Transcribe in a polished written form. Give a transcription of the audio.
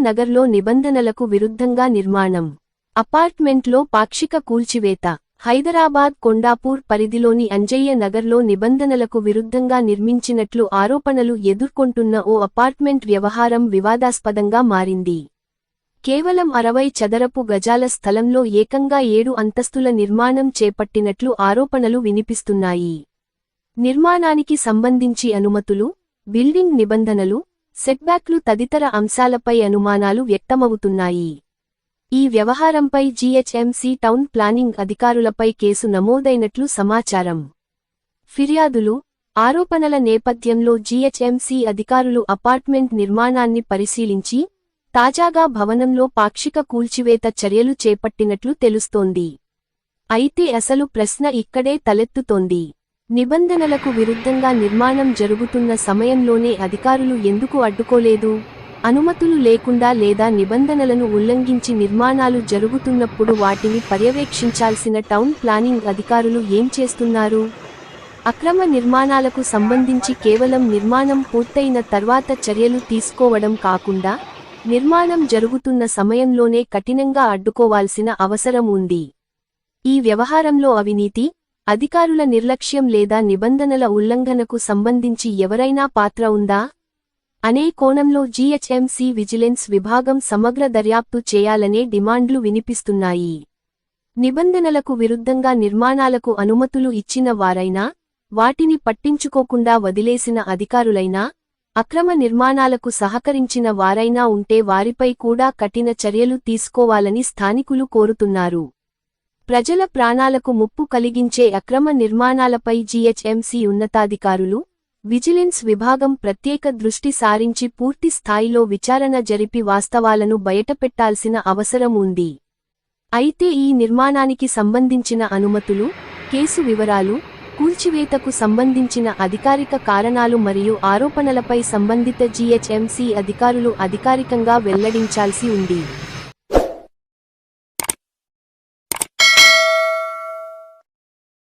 నగర్లో నిబంధనలకు విరుద్ధంగా నిర్మాణం. అపార్ట్మెంట్లో పాక్షిక కూల్చివేత. హైదరాబాద్ కొండాపూర్ పరిధిలోని అంజయ్య నగర్లో నిబంధనలకు విరుద్ధంగా నిర్మించినట్లు ఆరోపణలు ఎదుర్కొంటున్న ఓ అపార్ట్మెంట్ వ్యవహారం వివాదాస్పదంగా మారింది. కేవలం 60 చదరపు గజాల స్థలంలో ఏకంగా 7 అంతస్తుల నిర్మాణం చేపట్టినట్లు ఆరోపణలు వినిపిస్తున్నాయి. నిర్మాణానికి సంబంధించి అనుమతులు, బిల్డింగ్ నిబంధనలు, సెట్బ్యాక్లు తదితర అంశాలపై అనుమానాలు వ్యక్తమవుతున్నాయి. ఈ వ్యవహారంపై జీహెచ్ఎంసీ టౌన్ ప్లానింగ్ అధికారులపై కేసు నమోదైనట్లు సమాచారం. ఫిర్యాదులు, ఆరోపణల నేపథ్యంలో జీహెచ్ఎంసీ అధికారులు అపార్ట్మెంట్ నిర్మాణాన్ని పరిశీలించి తాజాగా భవనంలో పాక్షిక కూల్చివేత చర్యలు చేపట్టినట్లు తెలుస్తోంది. అయితే అసలు ప్రశ్న ఇక్కడే తలెత్తుతోంది. నిబంధనలకు విరుద్ధంగా నిర్మాణం జరుగుతున్న సమయంలోనే అధికారులు ఎందుకు అడ్డుకోలేదు? అనుమతులు లేకుండా లేదా నిబంధనలను ఉల్లంఘించి నిర్మాణాలు జరుగుతున్నప్పుడు వాటిని పర్యవేక్షించాల్సిన టౌన్ ప్లానింగ్ అధికారులు ఏం చేస్తున్నారు? అక్రమ నిర్మాణాలకు సంబంధించి కేవలం నిర్మాణం పూర్తయిన తర్వాత చర్యలు తీసుకోవడం కాకుండా నిర్మాణం జరుగుతున్న సమయంలోనే కఠినంగా అడ్డుకోవాల్సిన అవసరం ఉంది. ఈ వ్యవహారంలో అవినీతి, అధికారుల నిర్లక్ష్యం లేదా నిబంధనల ఉల్లంఘనకు సంబంధించి ఎవరైనా పాత్ర ఉందా అనే కోణంలో జీహెచ్ఎంసీ విజిలెన్స్ విభాగం సమగ్ర దర్యాప్తు చేయాలనే డిమాండ్లు వినిపిస్తున్నాయి. నిబంధనలకు విరుద్ధంగా నిర్మాణాలకు అనుమతులు ఇచ్చిన వారైనా, వాటిని పట్టించుకోకుండా వదిలేసిన అధికారులైనా, అక్రమ నిర్మాణాలకు సహకరించిన వారైనా ఉంటే వారిపై కూడా కఠిన చర్యలు తీసుకోవాలని స్థానికులు కోరుతున్నారు. ప్రజల ప్రాణాలకు ముప్పు కలిగించే అక్రమ నిర్మాణాలపై జీహెచ్ఎంసీ ఉన్నతాధికారులు, విజిలెన్స్ విభాగం ప్రత్యేక దృష్టి సారించి పూర్తి స్థాయిలో విచారణ జరిపి వాస్తవాలను బయటపెట్టాల్సిన అవసరం ఉంది. అయితే ఈ నిర్మాణానికి సంబంధించిన అనుమతులు, కేసు వివరాలు, కూల్చివేతకు సంబంధించిన అధికారిక కారణాలు మరియు ఆరోపణలపై సంబంధిత జీహెచ్ఎంసీ అధికారులు అధికారికంగా వెల్లడించాల్సి ఉంది.